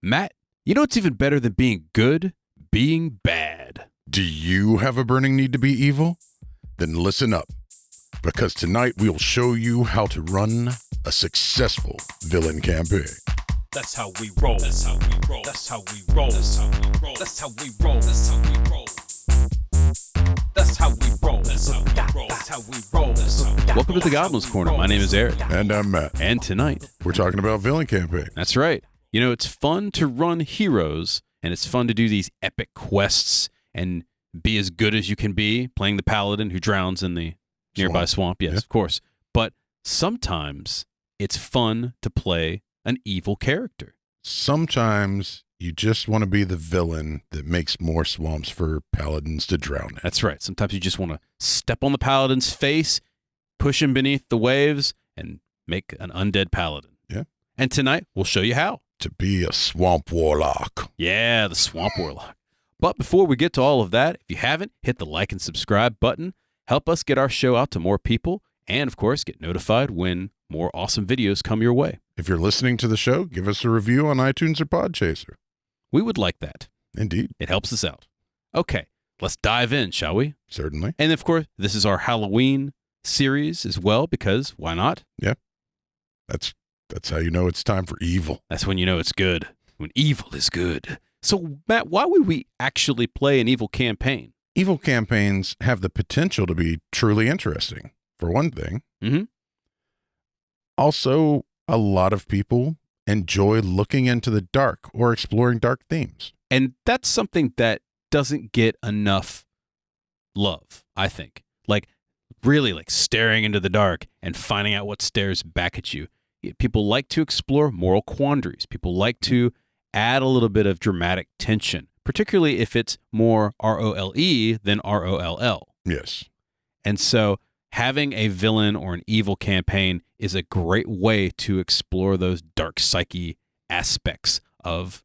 Matt, you know what's even better than being good? Being bad. Do you have a burning need to be evil? Then listen up, because tonight we'll show you how to run a successful villain campaign. That's how we roll. That's how we roll. That's how we roll. That's how we roll. That's how we roll. That's how we roll. That's how we roll. That's how we roll. That's how we roll. Welcome to the Goblin's Corner. My name is Eric. And I'm Matt. And tonight, We're talking about villain campaign. that's right. You know, it's fun to run heroes, and it's fun to do these epic quests and be as good as you can be, playing the paladin who drowns in the nearby swamp. Yes, Yeah. of course. But sometimes it's fun to play an evil character. Sometimes you just want to be the villain that makes more swamps for paladins to drown in. That's right. Sometimes you just want to step on the paladin's face, push him beneath the waves, and make an undead paladin. Yeah. And tonight, we'll show you how. To be a swamp warlock. Yeah, the Swamp Warlock. But before we get to all of that, if you haven't, hit the like and subscribe button. Help us get our show out to more people. And, of course, get notified when more awesome videos come your way. If you're listening to the show, give us a review on iTunes or Podchaser. We would like that. Indeed. It helps us out. Okay, let's dive in, shall we? Certainly. And, of course, this is our Halloween series as well, because why not? That's how you know it's time for evil. That's when you know it's good, when evil is good. So, Matt, why would we actually play an evil campaign? Evil campaigns have the potential to be truly interesting, for one thing. Mm-hmm. Also, a lot of people enjoy looking into the dark or exploring dark themes. And that's something that doesn't get enough love, I think. Like, really, like staring into the dark and finding out what stares back at you. People like to explore moral quandaries. People like to add a little bit of dramatic tension, particularly if it's more ROLE than ROLL. Yes. And so having a villain or an evil campaign is a great way to explore those dark psyche aspects of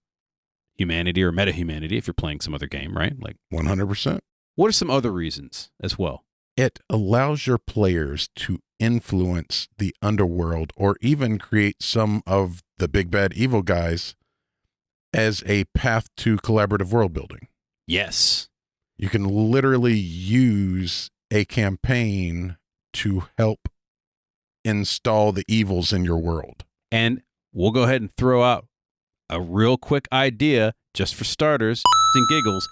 humanity or meta-humanity if you're playing some other game, right? Like 100%. what are some other reasons as well? It allows your players to influence the underworld or even create some of the big bad evil guys as a path to collaborative world building. Yes. You can literally use a campaign to help install the evils in your world. And we'll go ahead and throw out a real quick idea just for starters and giggles.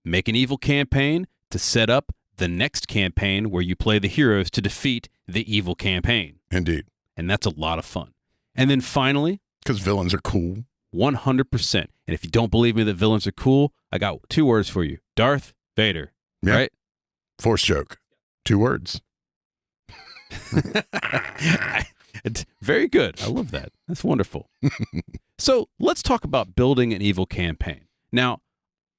Make an evil campaign to set up the next campaign where you play the heroes to defeat the evil campaign. Indeed. And that's a lot of fun. And then finally, Because villains are cool. 100%. And if you don't believe me that villains are cool, I got 2 words for you. Darth Vader. Yeah. Right? Force joke. 2 words. It's very good. I love that. That's wonderful. So let's talk about building an evil campaign. Now,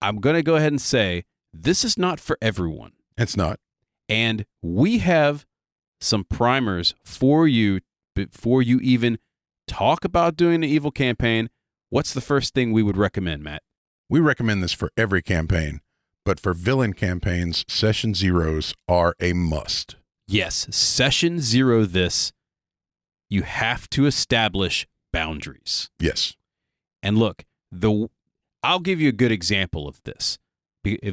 I'm going to go ahead and say this is not for everyone. It's not. And we have some primers for you before you even talk about doing the evil campaign. What's the first thing we would recommend, Matt? We recommend this for every campaign, but for villain campaigns, session zeros are a must. Yes, session 0 this. You have to establish boundaries. Yes. And look, I'll give you a good example of this.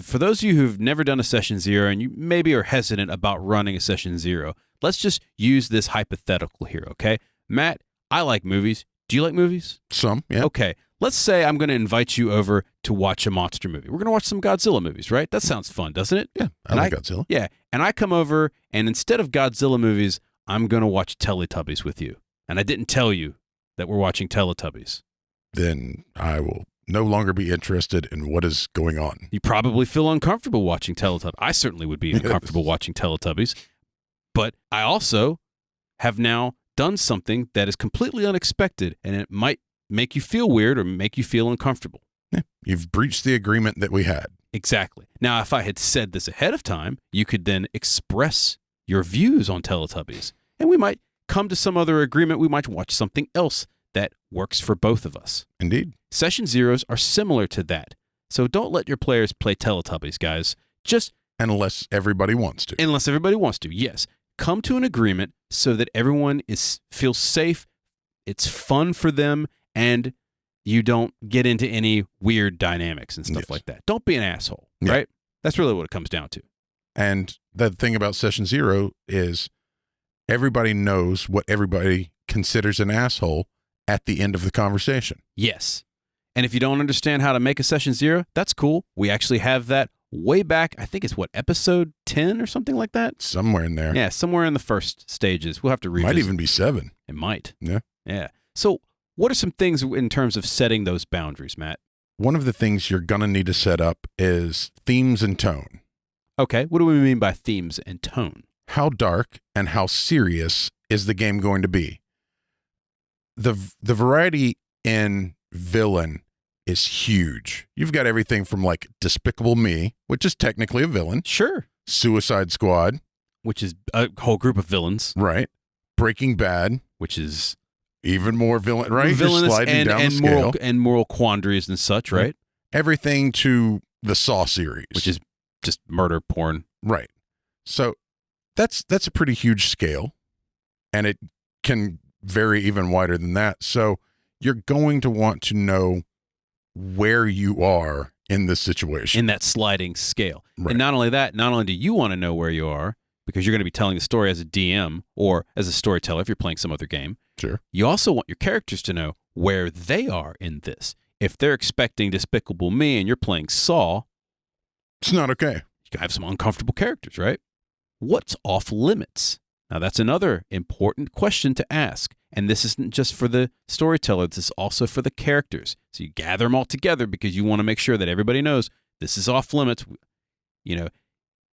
For those of you who've never done a session 0 and you maybe are hesitant about running a session 0, let's just use this hypothetical here, okay? Matt, I like movies. Do you like movies? Some, yeah. Okay, let's say I'm going to invite you over to watch a monster movie. We're going to watch some Godzilla movies, right? That sounds fun, doesn't it? Yeah, I like Godzilla. Yeah, and I come over, and instead of Godzilla movies, I'm going to watch Teletubbies with you. And I didn't tell you that we're watching Teletubbies. Then I will no longer be interested in what is going on. You probably feel uncomfortable watching Teletubbies. I certainly would be uncomfortable watching Teletubbies. But I also have now done something that is completely unexpected, and it might make you feel weird or make you feel uncomfortable. Yeah, you've breached the agreement that we had. Exactly. Now, if I had said this ahead of time, you could then express your views on Teletubbies, and we might come to some other agreement. We might watch something else that works for both of us. Indeed. Session zeros are similar to that. So don't let your players play Teletubbies, guys. Just Unless everybody wants to. unless everybody wants to. Yes. Come to an agreement so that everyone feels safe, it's fun for them, and You don't get into any weird dynamics and stuff Yes. like that. Don't be an asshole, Yeah. right? That's really what it comes down to. And the thing about session 0 is everybody knows what everybody considers an asshole at the end of the conversation. Yes. And if you don't understand how to make a session 0, that's cool. We actually have that way back. I think it's episode 10 or something like that? Somewhere in there. Yeah, somewhere in the first stages. We'll have to revisit. Might even be 7. It might. Yeah. Yeah. So what are some things in terms of setting those boundaries, Matt? One of the things you're going to need to set up is themes and tone. Okay. What do we mean by themes and tone? How dark and how serious is the game going to be? The variety in villain is huge. You've got everything from like Despicable Me, which is technically a villain. Sure. Suicide Squad. Which is a whole group of villains. Right. Breaking Bad. Which is Even more villain, right? villainous You're sliding down the scale. moral quandaries and such, right? Everything to the Saw series. Which is just murder porn. Right. So that's a pretty huge scale, and it can vary even wider than that. So you're going to want to know where you are in this situation. In that sliding scale. Right. And not only that, not only do you want to know where you are, because you're going to be telling the story as a DM or as a storyteller if you're playing some other game. Sure. You also want your characters to know where they are in this. If they're expecting Despicable Me and you're playing Saw, It's not okay. you can have some uncomfortable characters, right? What's off limits? Now, that's another important question to ask. And this isn't just for the storyteller. This is also for the characters. So you gather them all together because you want to make sure that everybody knows this is off limits. You know,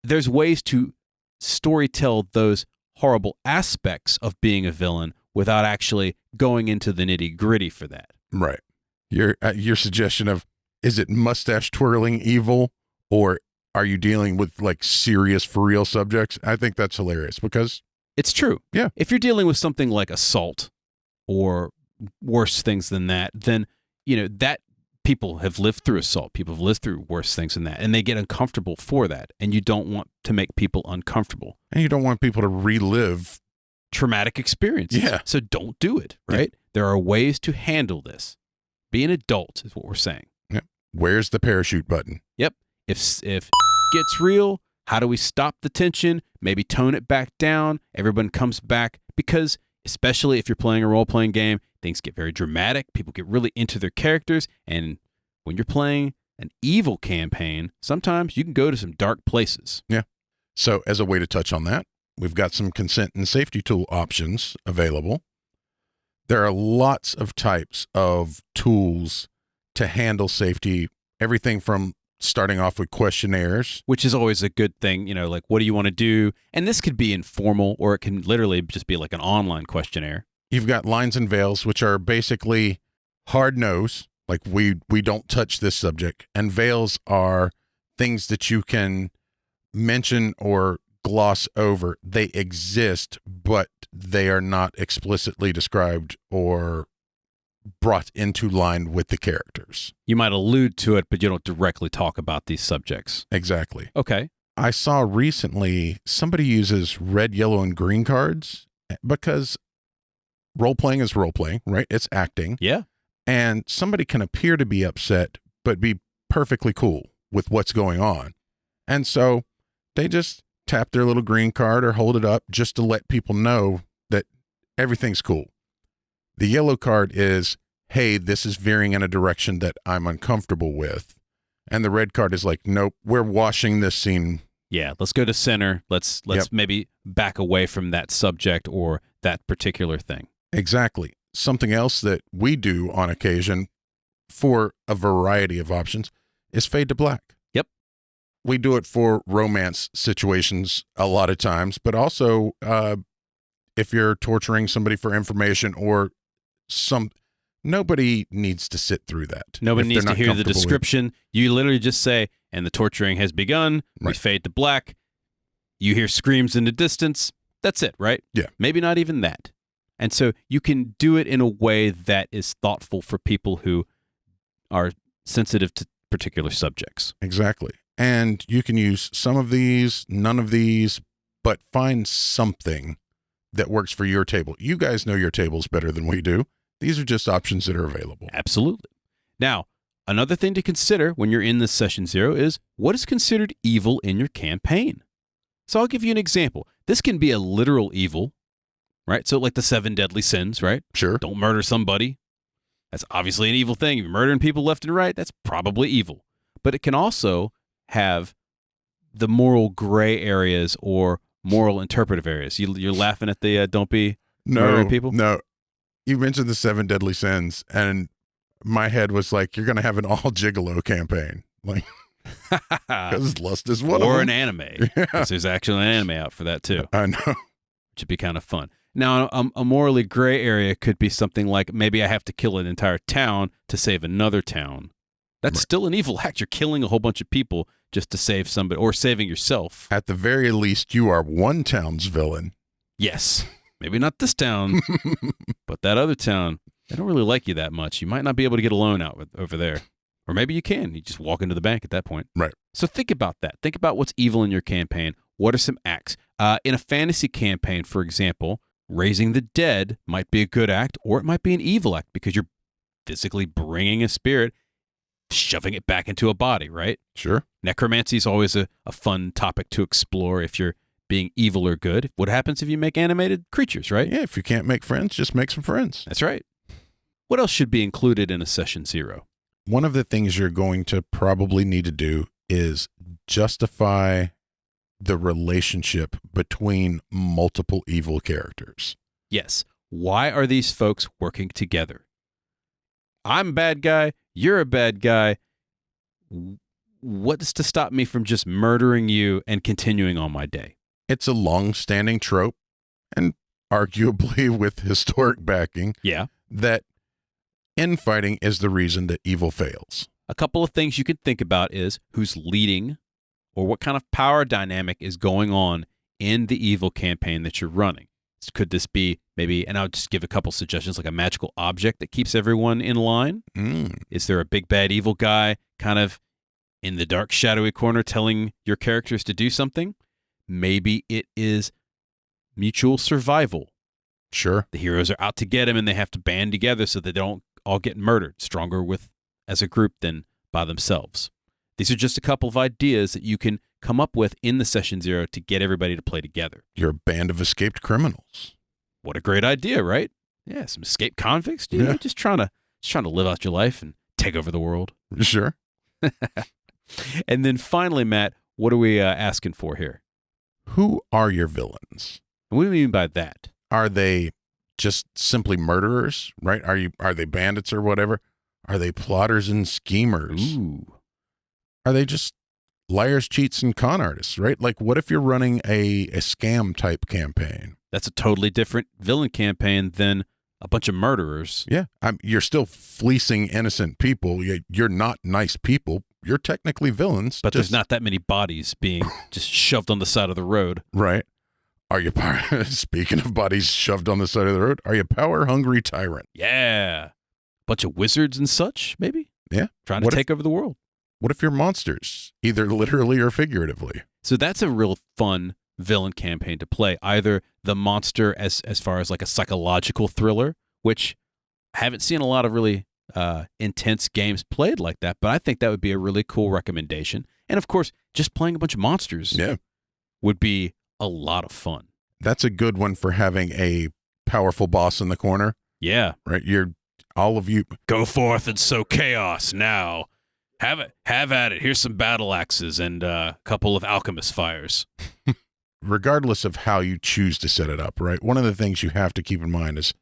there's ways to storytell those horrible aspects of being a villain without actually going into the nitty gritty for that. Right. Your suggestion of, is it mustache twirling evil, or are you dealing with like serious for real subjects? I think that's hilarious because It's true. Yeah. If you're dealing with something like assault or worse things than that, then, that people have lived through assault. People have lived through worse things than that, and they get uncomfortable for that. And you don't want to make people uncomfortable. and you don't want people to relive. Traumatic experiences. Yeah. So don't do it, right? There are ways to handle this. Be an adult is what we're saying. Where's the parachute button? Yep. If gets real, how do we stop the tension? Maybe tone it back down. Everyone comes back because, especially if you're playing a role-playing game, things get very dramatic. People get really into their characters. And when you're playing an evil campaign, sometimes you can go to some dark places. So as a way to touch on that, we've got some consent and safety tool options available. There are lots of types of tools to handle safety, everything from starting off with questionnaires. Which is always a good thing, like, what do you want to do? And this could be informal, or it can literally just be like an online questionnaire. You've got lines and veils, which are basically hard nose, like we don't touch this subject. And veils are things that you can mention or gloss over. They exist, but they are not explicitly described or brought into line with the characters. You might allude to it, but you don't directly talk about these subjects. Exactly. Okay. I saw recently somebody uses red, yellow, and green cards because role-playing is role-playing, right? It's acting. Yeah. And somebody can appear to be upset, but be perfectly cool with what's going on. And so they just tap their little green card or hold it up just to let people know that everything's cool. The yellow card is, hey, this is veering in a direction that I'm uncomfortable with. And the red card is like, nope, we're washing this scene. Yeah, let's go to center. Let's Yep. maybe back away from that subject or that particular thing. Exactly. Something else that we do on occasion for a variety of options is fade to black. Yep. We do it for romance situations a lot of times, but also if you're torturing somebody for information or nobody needs to sit through that. Nobody if needs they're to not hear the comfortable with it. description. You literally just say, and the torturing has begun. We Right. fade to black. You hear screams in the distance. That's it, right? Yeah. Maybe not even that. And so you can do it in a way that is thoughtful for people who are sensitive to particular subjects. Exactly. And you can use some of these, none of these, but find something that works for your table. You guys know your tables better than we do. These are just options that are available. Absolutely. Now, another thing to consider when you're in this session 0 is what is considered evil in your campaign. So I'll give you an example. This can be a literal evil, right? So like the 7 deadly sins, right? Sure. Don't murder somebody. That's obviously an evil thing. If you're murdering people left and right, that's probably evil. But it can also have the moral gray areas or moral interpretive areas. You're laughing at the don't be murdering people? No. You mentioned the 7 deadly sins, and my head was like, you're going to have an all gigolo campaign. Like, because lust is one of them. Or an anime. Because there's actually an anime out for that too. I know. Which would be kind of fun. Now, a morally gray area could be something like maybe I have to kill an entire town to save another town. That's Right. still an evil act. You're killing a whole bunch of people just to save somebody or saving yourself. At the very least, you are one town's villain. Yes. Maybe not this town, but that other town. They don't really like you that much. You might not be able to get a loan out over there. Or maybe you can. You just walk into the bank at that point. Right. So think about that. Think about what's evil in your campaign. What are some acts? In a fantasy campaign, for example, raising the dead might be a good act, or it might be an evil act because you're physically bringing a spirit, shoving it back into a body, right? Sure. Necromancy is always a fun topic to explore if you're being evil or good. What happens if you make animated creatures, right? Yeah, if you can't make friends, just make some friends. That's right. What else should be included in a session 0? One of the things you're going to probably need to do is justify the relationship between multiple evil characters. Yes. Why are these folks working together? I'm a bad guy. You're a bad guy. What's to stop me from just murdering you and continuing on my day? It's a long-standing trope, and arguably with historic backing, Yeah. that infighting is the reason that evil fails. A couple of things you can think about is who's leading or what kind of power dynamic is going on in the evil campaign that you're running. Could this be maybe, and I'll just give a couple suggestions, like a magical object that keeps everyone in line? Is there a big bad evil guy kind of in the dark shadowy corner telling your characters to do something? Maybe it is mutual survival. Sure. The heroes are out to get him and they have to band together so they don't all get murdered, stronger as a group than by themselves. These are just a couple of ideas that you can come up with in the session 0 to get everybody to play together. You're a band of escaped criminals. What a great idea, right? Yeah, some escaped convicts, you know, just trying to live out your life and take over the world. Sure. And then finally, Matt, what are we asking for here? Who are your villains? What do you mean by that? Are they just simply murderers, right? Are they bandits or whatever? Are they plotters and schemers? Ooh. Are they just liars, cheats, and con artists, right? Like, what if you're running a scam type campaign? That's a totally different villain campaign than a bunch of murderers. Yeah. You're still fleecing innocent people. You're not nice people. You're technically villains. But there's not that many bodies being just shoved on the side of the road. Right. Are you, speaking of bodies shoved on the side of the road, are you power-hungry tyrant? Yeah. Bunch of wizards and such, maybe? Yeah. Trying to take over the world. What if you're monsters, either literally or figuratively? So that's a real fun villain campaign to play. Either the monster as far as like a psychological thriller, which I haven't seen a lot of really intense games played like that, but I think that would be a really cool recommendation. And of course, just playing a bunch of monsters would be a lot of fun. That's a good one for having a powerful boss in the corner. Yeah. Right? All of you. Go forth and sow chaos now. Have at it. Here's some battle axes and a couple of alchemist fires. Regardless of how you choose to set it up, right? One of the things you have to keep in mind is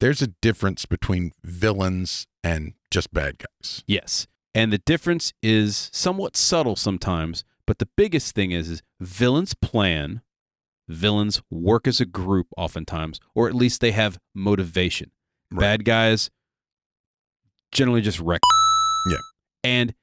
there's a difference between villains and just bad guys. Yes. And the difference is somewhat subtle sometimes, but the biggest thing is villains plan, villains work as a group oftentimes, or at least they have motivation. Right. Bad guys generally just wreck. Yeah. And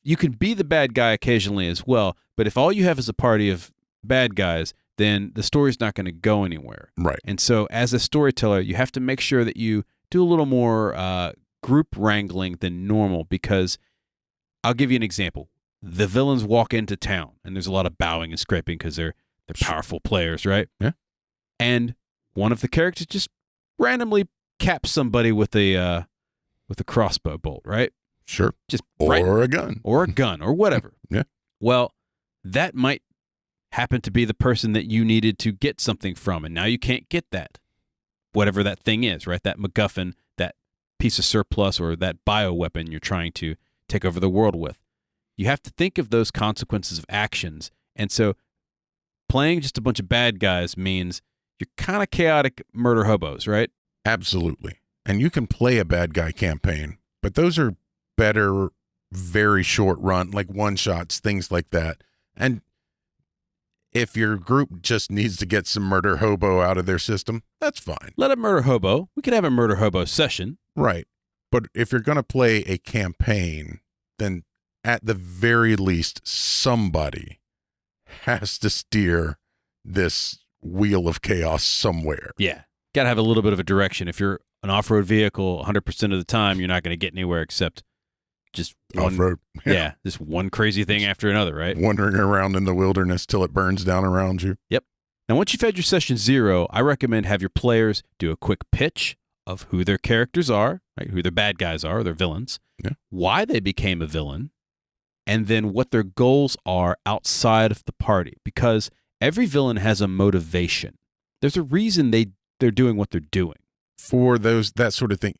you can be the bad guy occasionally as well, but if all you have is a party of bad guys, then the story's not going to go anywhere. Right. And so as a storyteller, you have to make sure that you do a little more group wrangling than normal, because I'll give you an example. The villains walk into town, and there's a lot of bowing and scraping because they're powerful players, right? Yeah. And one of the characters just randomly caps somebody with a with a crossbow bolt, right? Sure. Just Or right, a gun. or a gun or whatever. Yeah. Well, that might happen to be the person that you needed to get something from, and now you can't get that. Whatever that thing is, right? That MacGuffin, that piece of surplus, or that bioweapon you're trying to take over the world with. You have to think of those consequences of actions. And so playing just a bunch of bad guys means you're kind of chaotic murder hobos, right? Absolutely. And you can play a bad guy campaign, but those are better, very short run, like one-shots, things like that. And if your group just needs to get some murder hobo out of their system, that's fine. Let a murder hobo. We could have a murder hobo session. Right. But if you're going to play a campaign, then at the very least, somebody has to steer this wheel of chaos somewhere. Yeah. Got to have a little bit of a direction. If you're an off-road vehicle, 100% of the time, you're not going to get anywhere except just one, Off-road. yeah, just one crazy thing after another, right? Wandering around in the wilderness till it burns down around you. Yep. Now, once you've had your session 0, I recommend have your players do a quick pitch of who their characters are, right? Who their bad guys are, their villains, yeah. Why they became a villain, and then what their goals are outside of the party. Because every villain has a motivation. There's a reason they're doing what they're doing. For that sort of thing,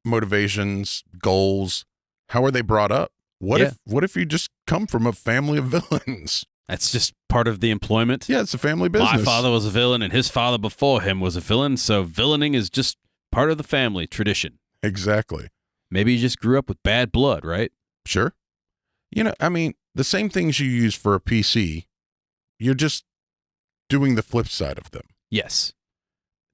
motivations, goals, how are they brought up? What if you just come from a family of villains? That's just part of the employment. Yeah, it's a family business. My father was a villain and his father before him was a villain, so villaining is just part of the family tradition. Exactly. Maybe you just grew up with bad blood, right? Sure. The same things you use for a PC, you're just doing the flip side of them. Yes.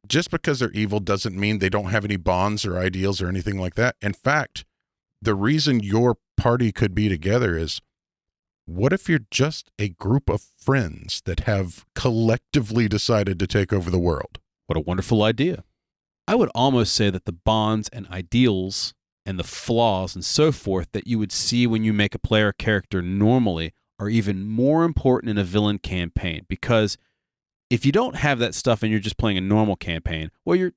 Just because they're evil doesn't mean they don't have any bonds or ideals or anything like that. In fact, the reason your party could be together is, what if you're just a group of friends that have collectively decided to take over the world? What a wonderful idea. I would almost say that the bonds and ideals and the flaws and so forth that you would see when you make a player character normally are even more important in a villain campaign, because if you don't have that stuff and you're just playing a normal campaign, well, you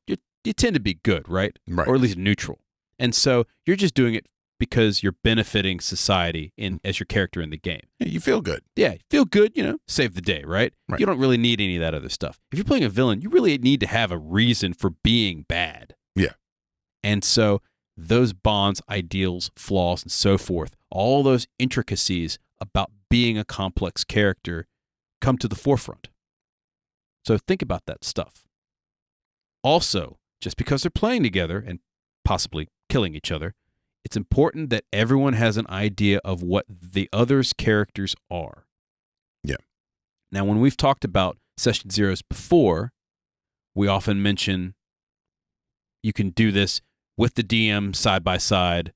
tend to be good, right? Right. Or at least neutral. And so you're just doing it because you're benefiting society as your character in the game. Yeah, you feel good. Yeah, feel good, save the day, right? You don't really need any of that other stuff. If you're playing a villain, you really need to have a reason for being bad. Yeah. And so those bonds, ideals, flaws, and so forth, all those intricacies about being a complex character come to the forefront. So think about that stuff. Also, just because they're playing together and possibly killing each other, it's important that everyone has an idea of what the other's characters are. Yeah. Now, when we've talked about session zeros before, we often mention you can do this with the DM side by side,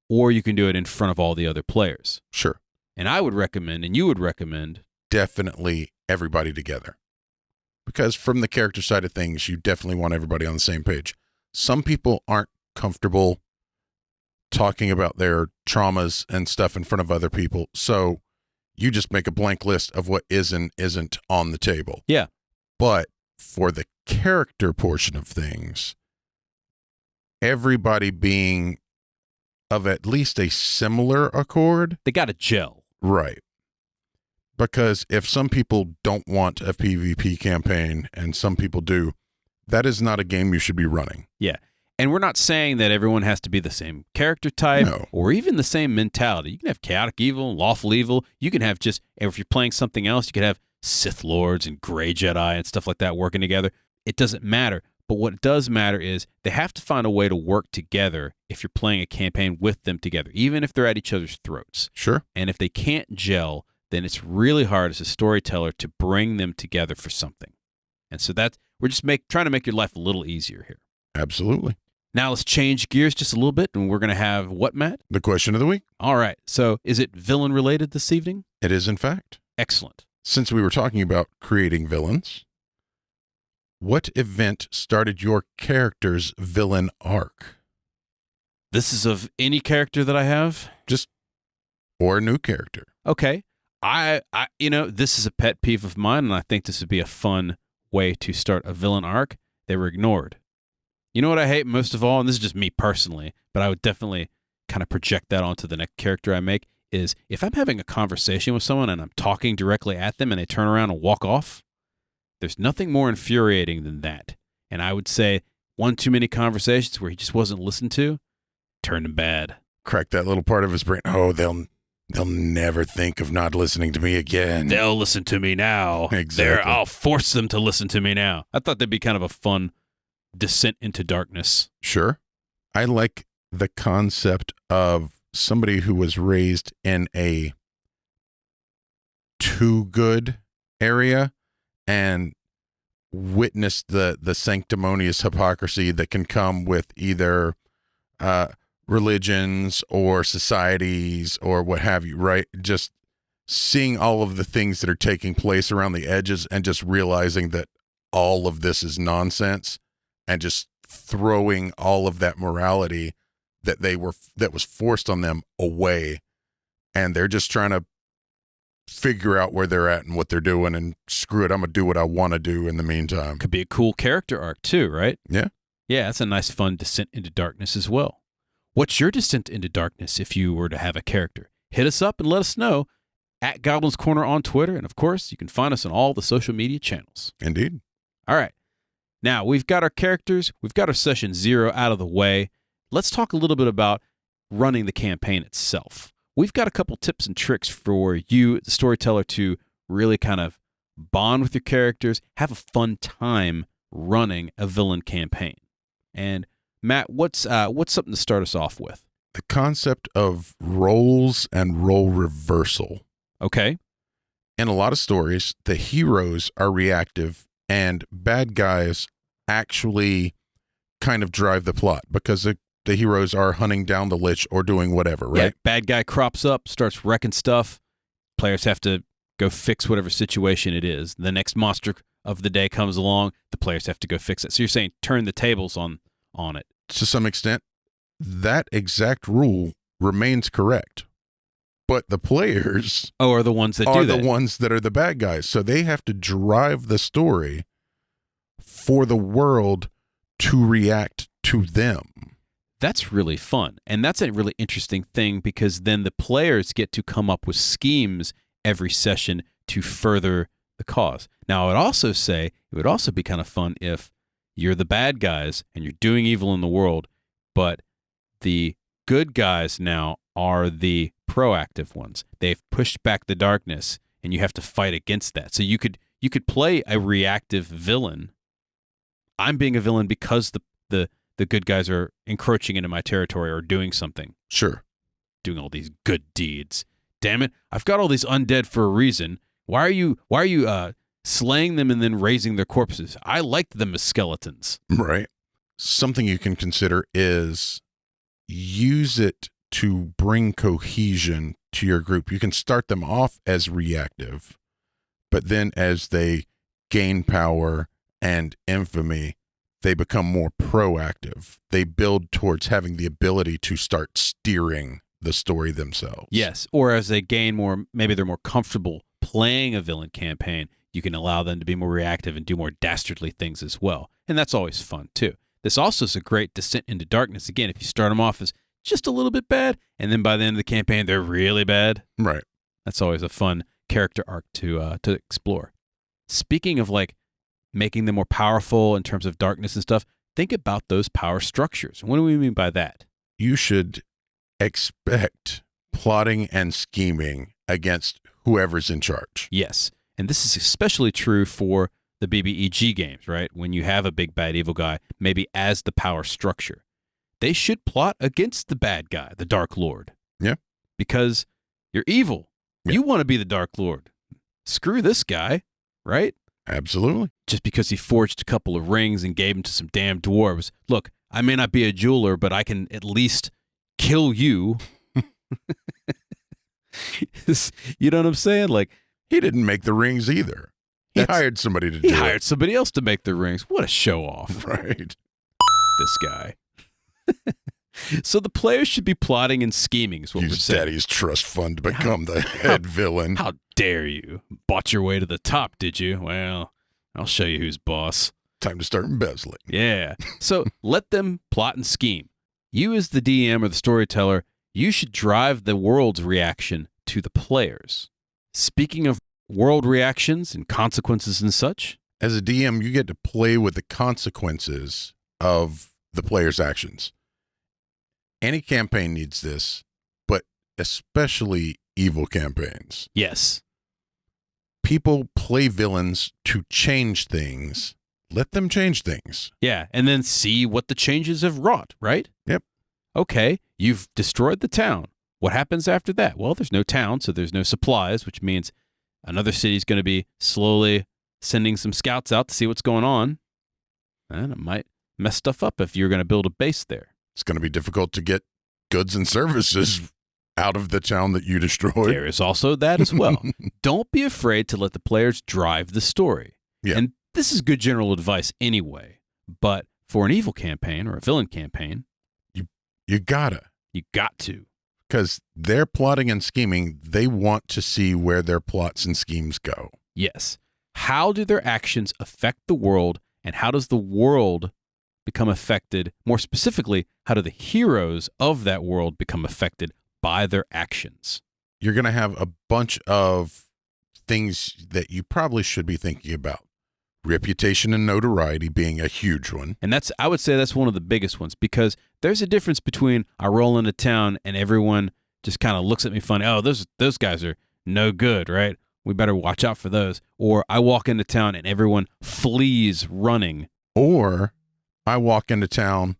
or you can do it in front of all the other players. Sure. And I would recommend, and you would recommend, definitely everybody together. Because from the character side of things, you definitely want everybody on the same page. Some people aren't comfortable talking about their traumas and stuff in front of other people. So you just make a blank list of what is and isn't on the table. Yeah. But for the character portion of things, everybody being of at least a similar accord. They got to gel. Right. Because if some people don't want a PvP campaign and some people do, that is not a game you should be running. Yeah. And we're not saying that everyone has to be the same character type or even the same mentality. You can have chaotic evil, lawful evil. You can have if you're playing something else, you could have Sith Lords and Grey Jedi and stuff like that working together. It doesn't matter. But what does matter is they have to find a way to work together if you're playing a campaign with them together, even if they're at each other's throats. Sure. And if they can't gel, then it's really hard as a storyteller to bring them together for something. And so we're just trying to make your life a little easier here. Absolutely. Now let's change gears just a little bit, and we're going to have what, Matt? The question of the week. All right. So is it villain related this evening? It is, in fact. Excellent. Since we were talking about creating villains, what event started your character's villain arc? This is of any character that I have? Or a new character. Okay. I this is a pet peeve of mine, and I think this would be a fun way to start a villain arc. They were ignored. You know what I hate most of all, and this is just me personally, but I would definitely kind of project that onto the next character I make, is if I'm having a conversation with someone and I'm talking directly at them and they turn around and walk off, there's nothing more infuriating than that. And I would say one too many conversations where he just wasn't listened to turned him bad. Crack that little part of his brain. Oh, they'll never think of not listening to me again. They'll listen to me now. Exactly. I'll force them to listen to me now. I thought that'd be kind of a fun descent into darkness. Sure. I like the concept of somebody who was raised in a too good area and witnessed the sanctimonious hypocrisy that can come with either religions or societies or what have you, right? Just seeing all of the things that are taking place around the edges and just realizing that all of this is nonsense and just throwing all of that morality that was forced on them away, and they're just trying to figure out where they're at and what they're doing, and screw it, I'm gonna do what I want to do in the meantime. Could be a cool character arc too, right? Yeah. Yeah, that's a nice fun descent into darkness as well. What's your descent into darkness if you were to have a character? Hit us up and let us know at Goblin's Corner on Twitter, and of course, you can find us on all the social media channels. Indeed. All right. Now, we've got our characters, we've got our session 0 out of the way. Let's talk a little bit about running the campaign itself. We've got a couple tips and tricks for you, the storyteller, to really kind of bond with your characters, have a fun time running a villain campaign. And Matt, what's something to start us off with? The concept of roles and role reversal. Okay. In a lot of stories, the heroes are reactive and bad guys actually kind of drive the plot because the heroes are hunting down the lich or doing whatever, right? Yeah, bad guy crops up, starts wrecking stuff. Players have to go fix whatever situation it is. The next monster of the day comes along, the players have to go fix it. So you're saying turn the tables on it. To some extent, that exact rule remains correct. But the players are the ones that are the ones that are the bad guys. So they have to drive the story for the world to react to them. That's really fun. And that's a really interesting thing because then the players get to come up with schemes every session to further the cause. Now, I would also say it would also be kind of fun if you're the bad guys and you're doing evil in the world, but the good guys now are the proactive ones. They've pushed back the darkness and you have to fight against that. So you could play a reactive villain. I'm being a villain because the good guys are encroaching into my territory or doing something. Sure. Doing all these good deeds. Damn it. I've got all these undead for a reason. Why are you slaying them and then raising their corpses? I liked them as skeletons. Right. Something you can consider is use it to bring cohesion to your group. You can start them off as reactive, but then as they gain power and infamy, they become more proactive. They build towards having the ability to start steering the story themselves. Yes, or as they gain more, maybe they're more comfortable playing a villain campaign, you can allow them to be more reactive and do more dastardly things as well. And that's always fun, too. This also is a great descent into darkness. Again, if you start them off as just a little bit bad, and then by the end of the campaign, they're really bad. Right. That's always a fun character arc to explore. Speaking of like making them more powerful in terms of darkness and stuff, think about those power structures. What do we mean by that? You should expect plotting and scheming against whoever's in charge. Yes. And this is especially true for the BBEG games, right? When you have a big bad evil guy, maybe as the power structure. They should plot against the bad guy, the Dark Lord. Yeah. Because you're evil. Yeah. You want to be the Dark Lord. Screw this guy, right? Absolutely. Just because he forged a couple of rings and gave them to some damn dwarves. Look, I may not be a jeweler, but I can at least kill you. You know what I'm saying? Like, he didn't make the rings either. He hired somebody to do it. He hired somebody else to make the rings. What a show off. Right. This guy. So the players should be plotting and scheming is what we're Use saying. Daddy's trust fund to become the head villain. How dare you? Bought your way to the top, did you? Well, I'll show you who's boss. Time to start embezzling. Yeah. So let them plot and scheme. You as the DM or the storyteller, you should drive the world's reaction to the players. Speaking of world reactions and consequences and such. As a DM, you get to play with the consequences of the player's actions. Any campaign needs this, but especially evil campaigns. Yes. People play villains to change things. Let them change things. Yeah, and then see what the changes have wrought, right? Yep. Okay, you've destroyed the town. What happens after that? Well, there's no town, so there's no supplies, which means another city's going to be slowly sending some scouts out to see what's going on. And it might mess stuff up if you're going to build a base there. It's going to be difficult to get goods and services out of the town that you destroyed. There is also that as well. Don't be afraid to let the players drive the story. Yeah. And this is good general advice anyway. But for an evil campaign or a villain campaign, You gotta. you got to. Because they're plotting and scheming. They want to see where their plots and schemes go. Yes. How do their actions affect the world, and how does the world become affected? More specifically, how do the heroes of that world become affected by their actions? You're going to have a bunch of things that you probably should be thinking about. Reputation and notoriety being a huge one. And I would say that's one of the biggest ones, because there's a difference between I roll into town and everyone just kind of looks at me funny. Oh, those guys are no good, right? We better watch out for those. Or I walk into town and everyone flees running. Or I walk into town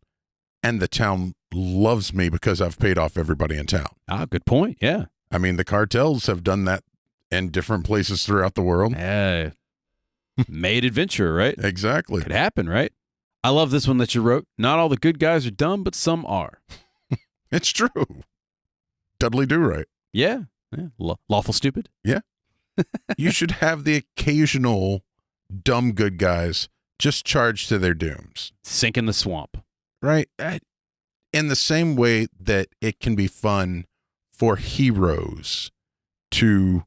and the town loves me because I've paid off everybody in town. Ah, good point. Yeah. I mean, the cartels have done that in different places throughout the world. Yeah. Made adventure, right? Exactly. Could happen, right? I love this one that you wrote. Not all the good guys are dumb, but some are. It's true. Dudley Do Right. Yeah. Lawful stupid. Yeah. You should have the occasional dumb good guys just charged to their dooms. Sink in the swamp. Right? In the same way that it can be fun for heroes to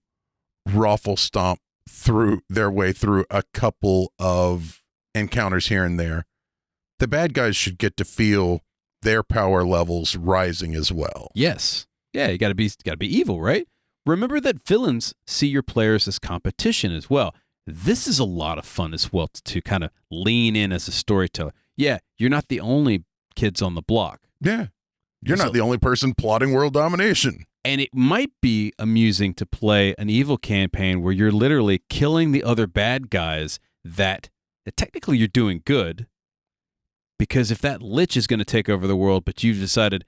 raffle stomp through their way through a couple of encounters here and there, the bad guys should get to feel their power levels rising as well. Yes. Yeah, you gotta be evil, right? Remember that villains see your players as competition as well. This is a lot of fun as well to kind of lean in as a storyteller. Yeah, you're not the only kids on the block. Yeah. You're not the only person plotting world domination. And it might be amusing to play an evil campaign where you're literally killing the other bad guys that technically you're doing good. Because if that lich is going to take over the world, but you've decided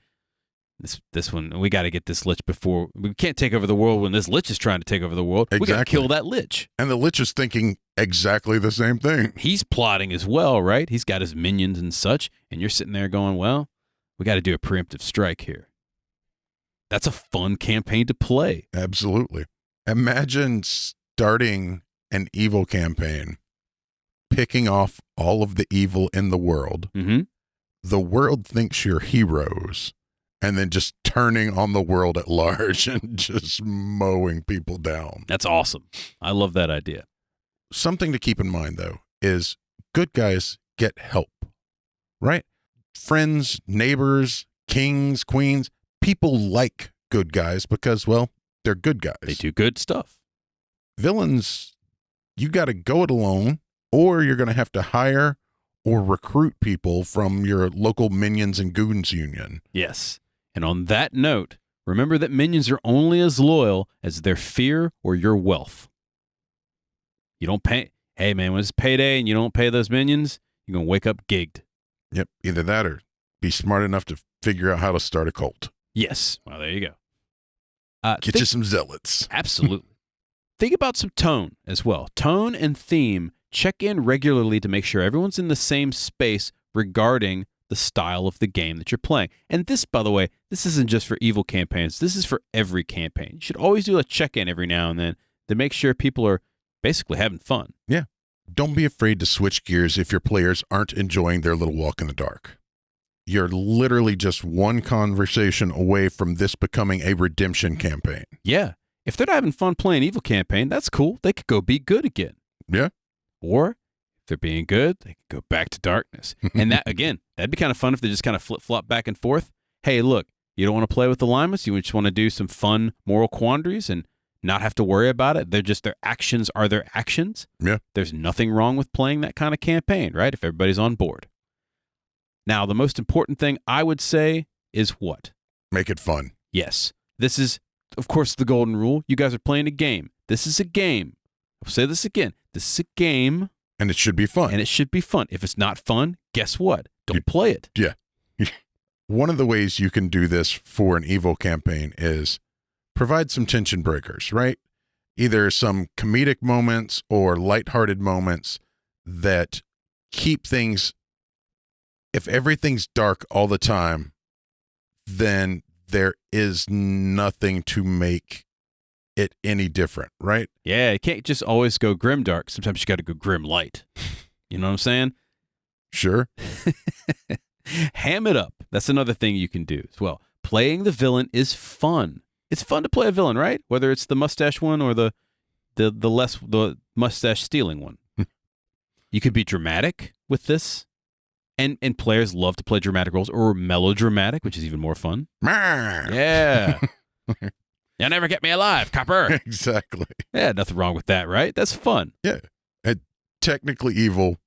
this one, we got to get this lich before, we can't take over the world when this lich is trying to take over the world. Exactly. We got to kill that lich. And the lich is thinking exactly the same thing. He's plotting as well, right? He's got his minions and such. And you're sitting there going, well, we got to do a preemptive strike here. That's a fun campaign to play. Absolutely. Imagine starting an evil campaign, picking off all of the evil in the world. Mm-hmm. The world thinks you're heroes, and then just turning on the world at large and just mowing people down. That's awesome. I love that idea. Something to keep in mind, though, is good guys get help, right? Friends, neighbors, kings, queens, people like good guys because, well, they're good guys. They do good stuff. Villains, you got to go it alone, or you're going to have to hire or recruit people from your local minions and goons union. Yes. And on that note, remember that minions are only as loyal as their fear or your wealth. You don't pay. Hey, man, when it's payday and you don't pay those minions, you're going to wake up gigged. Yep. Either that or be smart enough to figure out how to start a cult. Yes. Well, there you go. Get you some zealots. Absolutely. Think about some tone as well. Tone and theme. Check in regularly to make sure everyone's in the same space regarding the style of the game that you're playing. And this, by the way, this isn't just for evil campaigns. This is for every campaign. You should always do a check-in every now and then to make sure people are basically having fun. Yeah. Don't be afraid to switch gears if your players aren't enjoying their little walk in the dark. You're literally just one conversation away from this becoming a redemption campaign. Yeah. If they're not having fun playing evil campaign, that's cool. They could go be good again. Yeah. Or if they're being good, they can go back to darkness. And that, again, that'd be kind of fun if they just kind of flip-flop back and forth. Hey, look, you don't want to play with alignments. You just want to do some fun moral quandaries and not have to worry about it. They're just, their actions are their actions. Yeah. There's nothing wrong with playing that kind of campaign, right? If everybody's on board. Now, the most important thing I would say is what? Make it fun. Yes. This is, of course, the golden rule. You guys are playing a game. This is a game. I'll say this again. This is a game. And it should be fun. And it should be fun. If it's not fun, guess what? Don't play it. Yeah. One of the ways you can do this for an evil campaign is provide some tension breakers, right? Either some comedic moments or lighthearted moments that keep things, if everything's dark all the time, then there is nothing to make it any different, right? Yeah, it can't just always go grim dark. Sometimes you got to go grim light. You know what I'm saying? Sure. Ham it up. That's another thing you can do as well. Playing the villain is fun. It's fun to play a villain, right? Whether it's the mustache one or the mustache stealing one. You could be dramatic with this. And players love to play dramatic roles, or melodramatic, which is even more fun. Yeah. You'll never get me alive, copper. Exactly. Yeah, nothing wrong with that, right? That's fun. Yeah. And technically evil,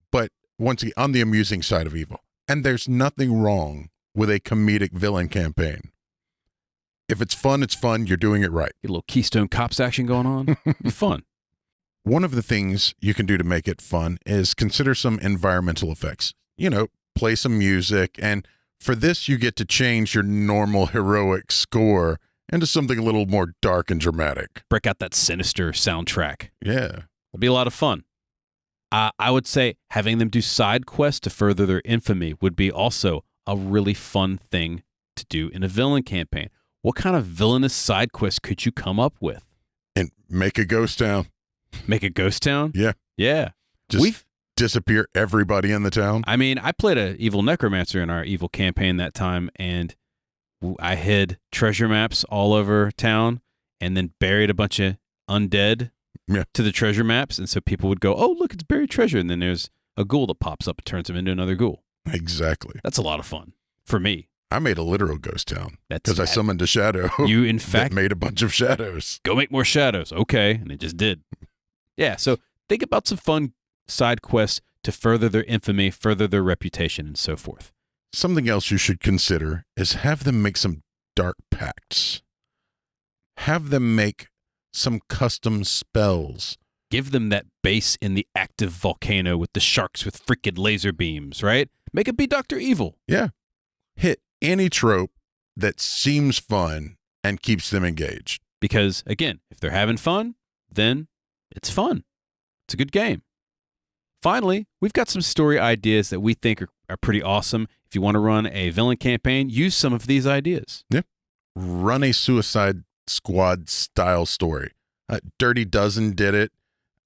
but once again, on the amusing side of evil. And there's nothing wrong with a comedic villain campaign. If it's fun, it's fun. You're doing it right. Get a little Keystone Cops action going on. Be fun. One of the things you can do to make it fun is consider some environmental effects. You know, play some music. And for this, you get to change your normal heroic score into something a little more dark and dramatic. Break out that sinister soundtrack. Yeah. It'll be a lot of fun. I would say having them do side quests to further their infamy would be also a really fun thing to do in a villain campaign. What kind of villainous side quest could you come up with? And make a ghost town. Make a ghost town? Yeah. Yeah. Just disappear everybody in the town. I mean, I played an evil necromancer in our evil campaign that time, and I hid treasure maps all over town and then buried a bunch of undead to the treasure maps. And so people would go, oh, look, it's buried treasure. And then there's a ghoul that pops up and turns him into another ghoul. Exactly. That's a lot of fun for me. I made a literal ghost town because I summoned a shadow. You, in fact, made a bunch of shadows. Go make more shadows. Okay. And it just did. Yeah. So think about some fun side quests to further their infamy, further their reputation, and so forth. Something else you should consider is have them make some dark pacts. Have them make some custom spells. Give them that base in the active volcano with the sharks with freaking laser beams, right? Make it be Dr. Evil. Yeah. Hit any trope that seems fun and keeps them engaged. Because, again, if they're having fun, then it's fun. It's a good game. Finally, we've got some story ideas that we think are pretty awesome. If you want to run a villain campaign, use some of these ideas. Yeah. Run a Suicide Squad style story. Dirty Dozen did it.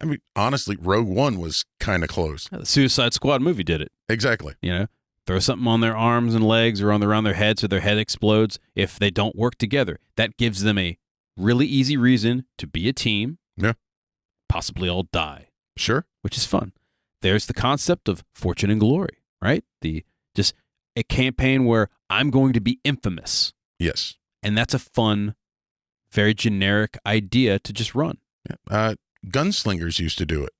I mean, honestly, Rogue One was kind of close. The Suicide Squad movie did it. Exactly. You know, throw something on their arms and legs or around their head so their head explodes. If they don't work together, that gives them a really easy reason to be a team. Yeah. Possibly all die. Sure. Which is fun. There's the concept of fortune and glory, right? Just a campaign where I'm going to be infamous. Yes. And that's a fun, very generic idea to just run. Yeah. Gunslingers used to do it.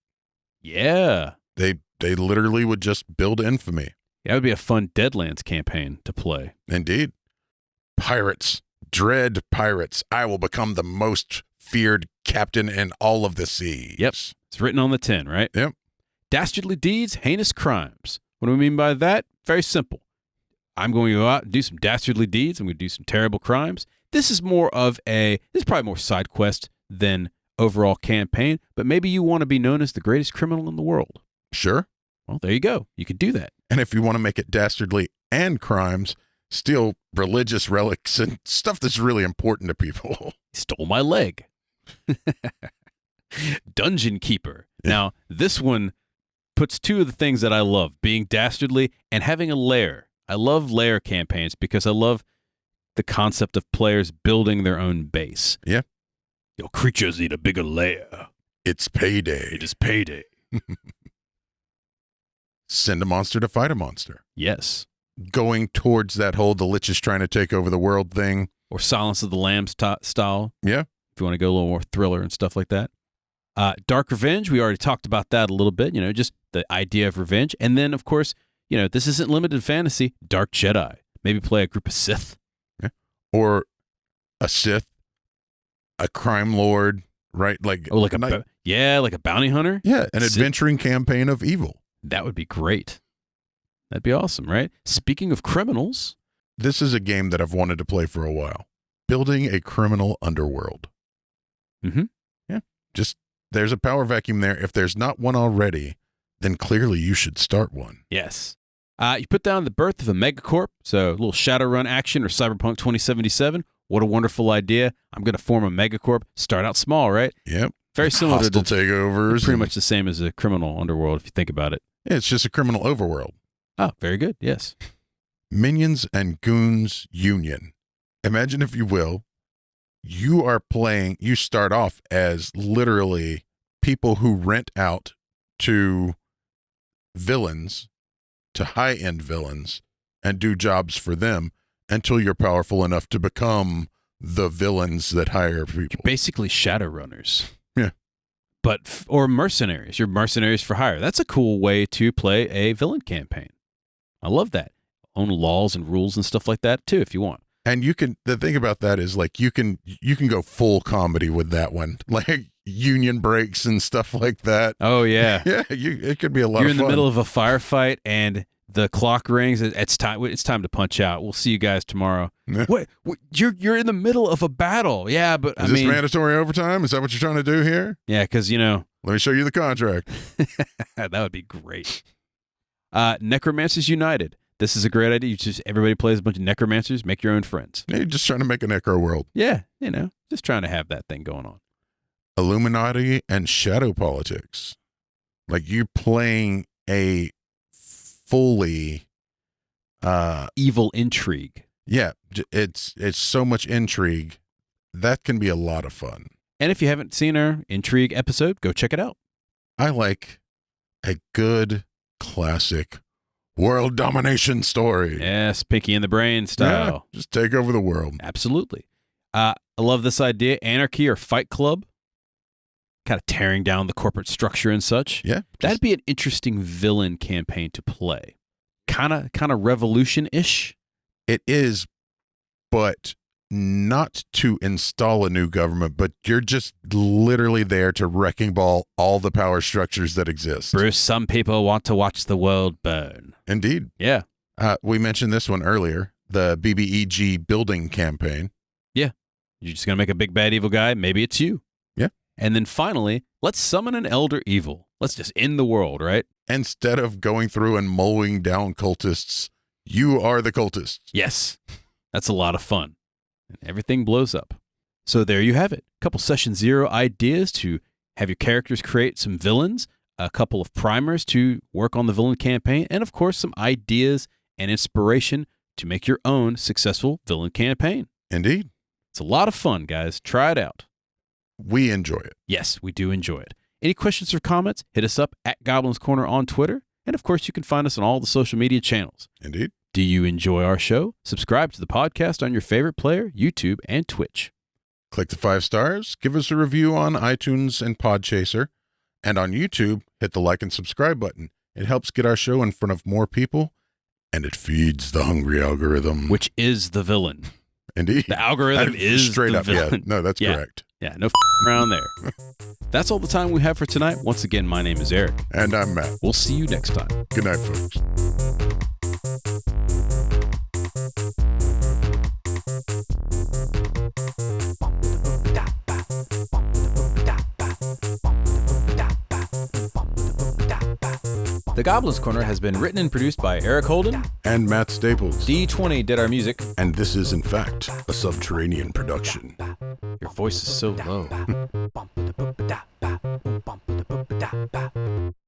Yeah. They literally would just build infamy. Yeah, that would be a fun Deadlands campaign to play. Indeed. Pirates. Dread pirates. I will become the most feared captain in all of the seas. Yep. It's written on the tin, right? Yep. Dastardly deeds, heinous crimes. What do we mean by that? Very simple. I'm going to go out and do some dastardly deeds. I'm going to do some terrible crimes. This is probably more side quest than overall campaign, but maybe you want to be known as the greatest criminal in the world. Sure. Well, there you go. You can do that. And if you want to make it dastardly and crimes, steal religious relics and stuff that's really important to people. Stole my leg. Dungeon Keeper. Yeah. Now, this one puts two of the things that I love, being dastardly and having a lair. I love lair campaigns because I love the concept of players building their own base. Yeah. Your creatures need a bigger lair. It's payday. It is payday. send a monster to fight a monster. Yes. Going towards that whole the Lich is trying to take over the world thing. Or Silence of the Lambs style. Yeah. If you want to go a little more thriller and stuff like that. Dark Revenge, we already talked about that a little bit, just the idea of revenge. And then, of course, this isn't limited fantasy. Dark Jedi. Maybe play a group of Sith. Yeah. Or a Sith, a crime lord, right? Like like a bounty hunter. Yeah, an adventuring campaign of evil. That would be great. That'd be awesome, right? Speaking of criminals, this is a game that I've wanted to play for a while. Building a criminal underworld. Mm-hmm. Yeah. Just there's a power vacuum there. If there's not one already, then clearly you should start one. Yes. You put down the birth of a megacorp, so a little Shadowrun action or Cyberpunk 2077. What a wonderful idea. I'm going to form a megacorp. Start out small, right? Yep. Very similar Hostile to takeovers. Pretty much the same as a criminal underworld, if you think about it. Yeah, it's just a criminal overworld. Oh, very good. Yes. Minions and Goons Union. Imagine, if you will, you start off as literally people who rent out to villains, to high-end villains, and do jobs for them until you're powerful enough to become the villains that hire people. You're basically Shadowrunners. Yeah. Or mercenaries. You're mercenaries for hire. That's a cool way to play a villain campaign. I love that. Own laws and rules and stuff like that too, if you want. And the thing about that is like you can go full comedy with that one, like union breaks and stuff like that. Oh yeah, yeah. It could be a lot. You're of in fun. the middle of a firefight and the clock rings. It's time. It's time to punch out. We'll see you guys tomorrow. Yeah. What? You're in the middle of a battle. Yeah, but is this mandatory overtime? Is that what you're trying to do here? Yeah, because Let me show you the contract. That would be great. Necromancers United. This is a great idea. Everybody plays a bunch of necromancers. Make your own friends. Yeah, you're just trying to make a necro world. Yeah, just trying to have that thing going on. Illuminati and shadow politics. Like you playing a fully evil intrigue. Yeah, it's so much intrigue. That can be a lot of fun. And if you haven't seen our intrigue episode, go check it out. I like a good classic world domination story. Yes, Pinky in the Brain style. Yeah, just take over the world. Absolutely. I love this idea. Anarchy or Fight Club. Kind of tearing down the corporate structure and such. Yeah. That'd be an interesting villain campaign to play. Kind of revolution-ish. It is, but not to install a new government, but you're just literally there to wrecking ball all the power structures that exist. Bruce, some people want to watch the world burn. Indeed. Yeah. We mentioned this one earlier, the BBEG building campaign. Yeah. You're just going to make a big bad evil guy. Maybe it's you. Yeah. And then finally, let's summon an elder evil. Let's just end the world, right? Instead of going through and mowing down cultists, you are the cultists. Yes. That's a lot of fun. And everything blows up. So there you have it. A couple session 0 ideas to have your characters create some villains, a couple of primers to work on the villain campaign, and of course some ideas and inspiration to make your own successful villain campaign. Indeed. It's a lot of fun, guys. Try it out. We enjoy it. Yes, we do enjoy it. Any questions or comments, hit us up at Goblin's Corner on Twitter. And of course, you can find us on all the social media channels. Indeed. Do you enjoy our show? Subscribe to the podcast on your favorite player, YouTube, and Twitch. Click the 5 stars, give us a review on iTunes and Podchaser, and on YouTube, hit the like and subscribe button. It helps get our show in front of more people, and it feeds the hungry algorithm. Which is the villain. Indeed. The algorithm is straight the up. villain. Yeah. No, that's correct. Yeah, no around there. That's all the time we have for tonight. Once again, my name is Eric. And I'm Matt. We'll see you next time. Good night, folks. The Goblin's Corner has been written and produced by Eric Holden and Matt Staples. D20 did our music. And this is, in fact, a subterranean production. Your voice is so low.